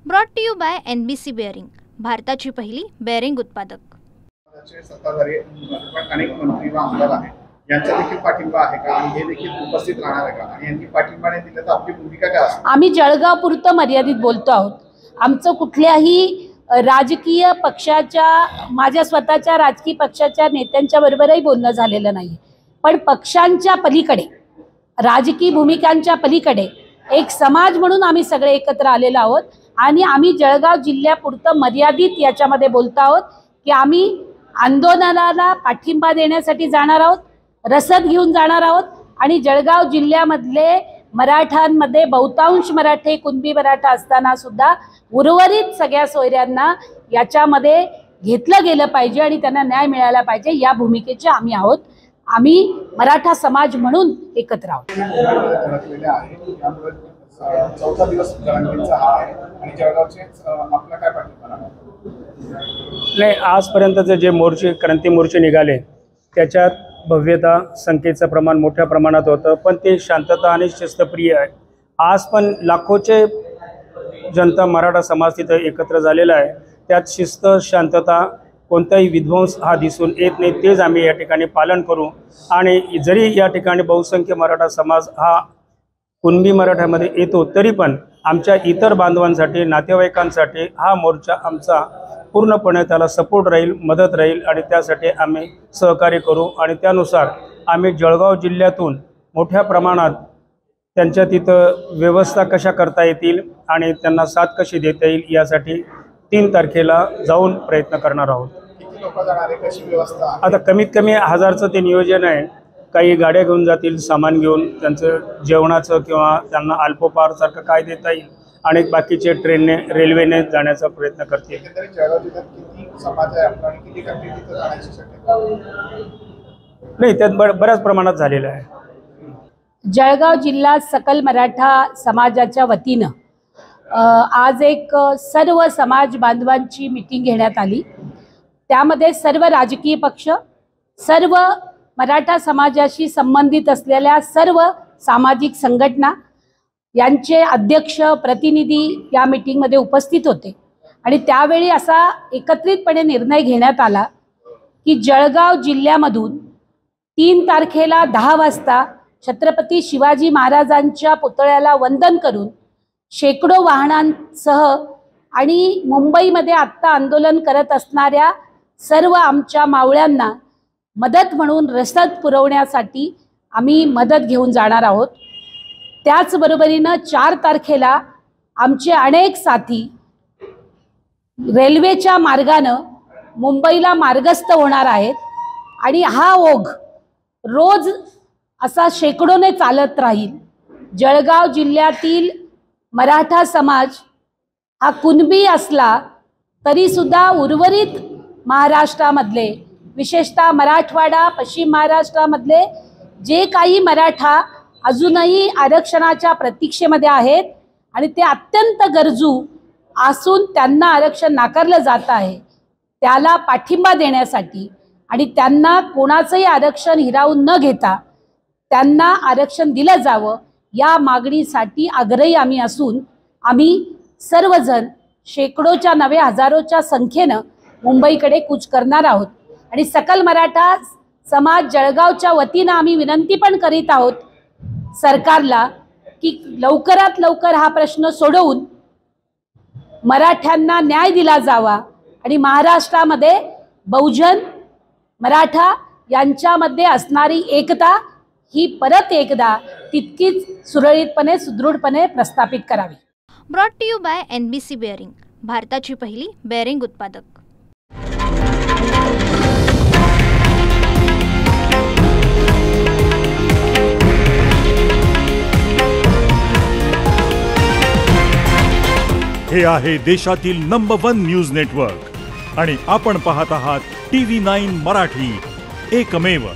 Brought to you by NBC bearing, भारताची पहिली bearing उत्पादक। सत्ताधारी अनेक मंत्री व आमदार आहेत, यांचा देखील पाठिंबा आहे का आणि हे देखील उपस्थित राहणार आहे का आणि यांनी पाठिंबा नाही दिला तर आपली भूमिका काय असेल? आम्ही जळगाव पुरतं मर्यादित बोलतो आहोत। आमचं कुठल्याही राजकीय पक्षाच्या, माझ्या स्वतःच्या राजकीय पक्षाच्या नेत्यांच्या बरोबरही बोलणं झालेलं नाही, पण पक्षांच्या पलीकडे, राजकीय भूमिकांच्या पलीकडे एक समाज म्हणून आम्ही सगळे एकत्र आलेलो आहोत आणि आम्ही जळगाव जिल्ह्यापुरतं मर्यादित याच्यामध्ये बोलतो आहोत की आम्ही आंदोलनाला पाठिंबा देण्यासाठी जाणार आहोत, रसद घेऊन जाणार आहोत आणि जळगाव जिल्ह्यामधले मराठांमध्ये बहुतांश मराठे कुणबी मराठा असताना सुद्धा उर्वरित सगळ्या सोयऱ्यांना याच्यामध्ये घेतलं गेलं पाहिजे आणि त्यांना न्याय मिळाला पाहिजे, या भूमिकेचे आम्ही आहोत। आम्ही मराठा समाज म्हणून एकत्र आहोत। चौथा दिवस जळगावचा हा आहे आणि जळगावचे आपला काय पाठिंबा नाही, आजपर्यंतचे जे मोर्चे, क्रांती मोर्चे निघाले त्याच्यात भव्यता, संख्येचं प्रमाण मोठ्या प्रमाणात होतं, पण ते शांतता आणि शिस्तप्रिय आहे। आज पण लाखोचे जनता, मराठा समाज तिथं एकत्र झालेला आहे। त्यात शिस्त, शांतता, कोणताही विध्वंस हा दिसून येत नाही, तेच आम्ही या ठिकाणी पालन करू। आणि जरी या ठिकाणी बहुसंख्य मराठा समाज हा कुणबी मराठ्यामध्ये येतो, तरी पण आमच्या इतर बांधवांसाठी, नातेवाईकांसाठी हा मोर्चा आमचा पूर्णपणे त्याला सपोर्ट राहील, मदत राहील आणि त्यासाठी आम्ही सहकार्य करू। आणि त्यानुसार आम्ही जळगाव जिल्ह्यातून मोठ्या प्रमाणात त्यांच्या तिथं व्यवस्था कशा करता येतील आणि त्यांना साथ कशी देता येईल यासाठी 3 तारखेला जाऊन प्रयत्न करणार आहोत। किती लोक जाणार आहे, कशी व्यवस्था? आता कमीत कमी 1000चं ते नियोजन आहे। काही गाड्या घेऊन जातील, सामान घेऊन, त्यांचं जेवणाचं किंवा त्यांना अल्पोपहारसारखं काय देता येईल आणि बाकीचे ट्रेनने, रेल्वेने जाण्याचा प्रयत्न करतील। जळगाव जिल्ह्यात किती समाज आहे आपला आणि किती कंट्री तिथं जाण्याची शक्यता? नाही, त्यात बऱ्याच प्रमाणात झालेलं आहे। जळगाव जिल्हा सकल मराठा समाजाच्या वतीनं आज एक सर्व समाज बांधवांची मीटिंग घेण्यात आली। त्यामध्ये सर्व राजकीय पक्ष, सर्व मराठा समाजाशी संबंधित असलेल्या सर्व सामाजिक संघटना यांचे अध्यक्ष, प्रतिनिधी या मीटिंगमध्ये उपस्थित होते आणि त्यावेळी असा एकत्रितपणे निर्णय घेण्यात आला की जळगाव जिल्ह्यामधून 3 तारखेला 10 वाजता छत्रपती शिवाजी महाराजांच्या पुतळ्याला वंदन करून शेकडो वाहनांसह आणि मुंबईमध्ये आत्ता आंदोलन करत असणाऱ्या सर्व आमच्या मावळ्यांना मदत म्हणून रसद पुरवण्यासाठी आम्ही मदत घेऊन जाणार आहोत। त्याचबरोबरीनं 4 तारखेला आमचे अनेक साथी रेल्वेच्या मार्गानं मुंबईला मार्गस्थ होणार आहेत आणि हा ओघ रोज असा शेकडोने चालत राहील। जळगाव जिल्ह्यातील मराठा समाज हा कुणबी असला तरीसुद्धा उर्वरित महाराष्ट्रामधले, विशेषतः मराठवाडा, पश्चिम महाराष्ट्रामधले जे काही मराठा अजूनही आरक्षणाच्या प्रतीक्षेमध्ये आहेत आणि ते अत्यंत गरजू असून त्यांना आरक्षण नाकारलं जात आहे, त्याला पाठिंबा देण्यासाठी आणि त्यांना कोणाचंही आरक्षण हिरावून न घेता त्यांना आरक्षण दिलं जावं या मागणीसाठी आग्रही आम्ही असून आम्ही सर्वजण शेकडोच्या नव्हे हजारोच्या संख्येनं मुंबईकडे कूच करणार आहोत। आणि सकल मराठा समाज जळगावच्या वतीनं आम्ही विनंती पण करीत आहोत सरकारला की लवकरात लवकर हा प्रश्न सोडवून मराठ्यांना न्याय दिला जावा आणि महाराष्ट्रामध्ये बहुजन मराठा यांच्यामध्ये असणारी एकता ही परत एकदा तितकीच सुरळीतपणे, सुदृढपणे प्रस्थापित करावी। Brought to you by NBC bearing, भारताची पहिली बेअरिंग उत्पादक। हे आहे देशातील नंबर 1 न्यूज नेटवर्क आणि आपण पाहत आहात TV9 मराठी, एकमेव।